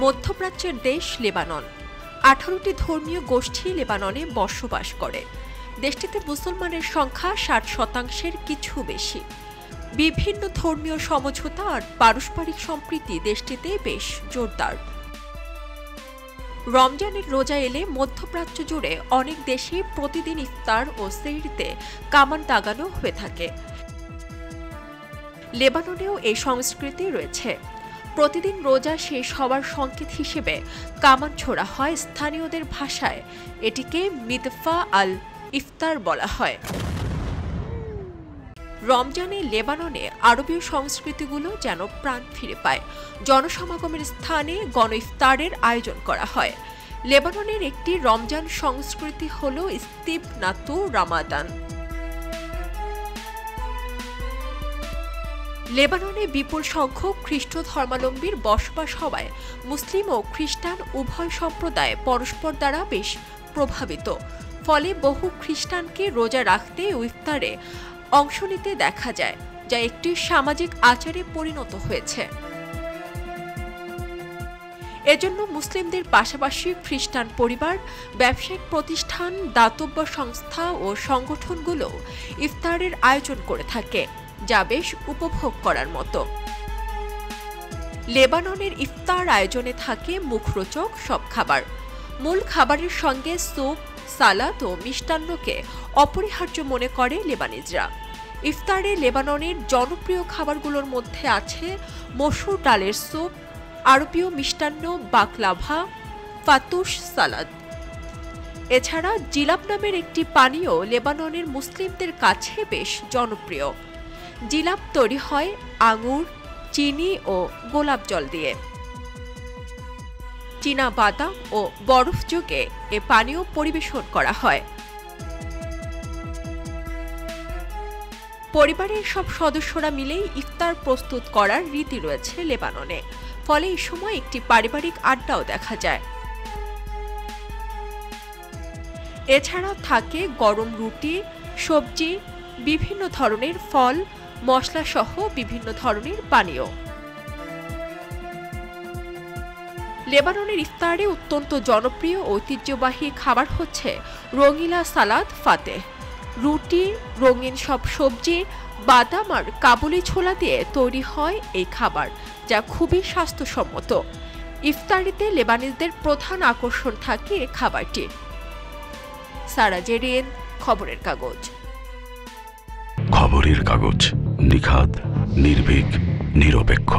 মধ্যপ্রাচ্যের দেশ লেবানন। 18টি ধর্মীয় গোষ্ঠী লেবাননে বসবাস করে। দেশটিতে মুসলমানের সংখ্যা 60%-এর কিছু বেশি। বিভিন্ন ধর্মীয় সমঝোতা আর পারস্পরিক সম্প্রীতি দেশটিতে বেশ জোরদার। রমজানের রোজা এলে মধ্যপ্রাচ্য জুড়ে অনেক দেশে প্রতিদিন ইফতার ও সেহরিতে কামান দাগানো হয়ে থাকে। লেবাননেও এই সংস্কৃতি রয়েছে। প্রতিদিন রোজা শেষ হওয়ার সংকেত হিসেবে কামান ছোড়া হয়। স্থানীয়দের ভাষায় এটিকে মিদফা আল ইফতার বলা হয়। রমজানে লেবাননে আরবীয় সংস্কৃতিগুলো যেন প্রাণ ফিরে পায়। জনসমাগমের স্থানে গণ ইফতারের আয়োজন করা হয়। লেবাননের একটি রমজান সংস্কৃতি হল ইস্তিবনাতু রামাদান। লেবাননে বিপুল সংখ্যক খ্রিস্ট ধর্মাবলম্বীর বসবাস হওয়ায় মুসলিম ও খ্রিস্টান উভয় সম্প্রদায় পরস্পর দ্বারা বেশ প্রভাবিত। ফলে বহু খ্রিস্টানকে রোজা রাখতে ও ইফতারে অংশ নিতে দেখা যায়, যা একটি সামাজিক আচারে পরিণত হয়েছে। এজন্য মুসলিমদের পাশাপাশি খ্রিস্টান পরিবার, ব্যবসায়িক প্রতিষ্ঠান, দাতব্য সংস্থা ও সংগঠনগুলো ইফতারের আয়োজন করে থাকে, যা বেশ উপভোগ করার মতো। লেবাননের ইফতার আয়োজনে থাকে মুখরোচক সব খাবার। মূল খাবারের সঙ্গে স্যুপ, সালাদ ও মিষ্টান্নকে অপরিহার্য মনে করে লেবানিজরা। ইফতারে লেবাননের জনপ্রিয় খাবারগুলোর মধ্যে আছে মসুর ডালের স্যুপ, আরবীয় মিষ্টান্ন বাকলাভা, ফাতুশ সালাদ। এছাড়া জিলাপ নামের একটি পানীয় লেবাননের মুসলিমদের কাছে বেশ জনপ্রিয়। জিলাপ তৈরি হয় আঙুর, চিনি ও গোলাপ জল দিয়ে। চীনা বাদাম ও বরফ যোগে এ পানীয় পরিবেশন করা হয়। পরিবারের সব সদস্যরা মিলেই ইফতার প্রস্তুত করার রীতি রয়েছে লেবাননে। ফলে এই সময় একটি পারিবারিক আড্ডাও দেখা যায়। এছাড়া থাকে গরম রুটি, সবজি, বিভিন্ন ধরনের ফল, মশলা সহ বিভিন্ন ধরনের পানীয়। লেবাননের ইফতারে অত্যন্ত জনপ্রিয় ঐতিহ্যবাহী খাবার হচ্ছে রঙিলা সালাদ ফাতেহ। রুটি, রঙিন সব সবজি, বাদাম আর কাবুলি ছোলা দিয়ে তৈরি হয় এই খাবার, যা খুবই স্বাস্থ্যসম্মত। ইফতারিতে লেবানিজদের প্রধান আকর্ষণ থাকে এ খাবারটি। সারা জেরিন, খবরের কাগজ। খবরের কাগজ, নিখাত, নির্ভীক, নিরপেক্ষ।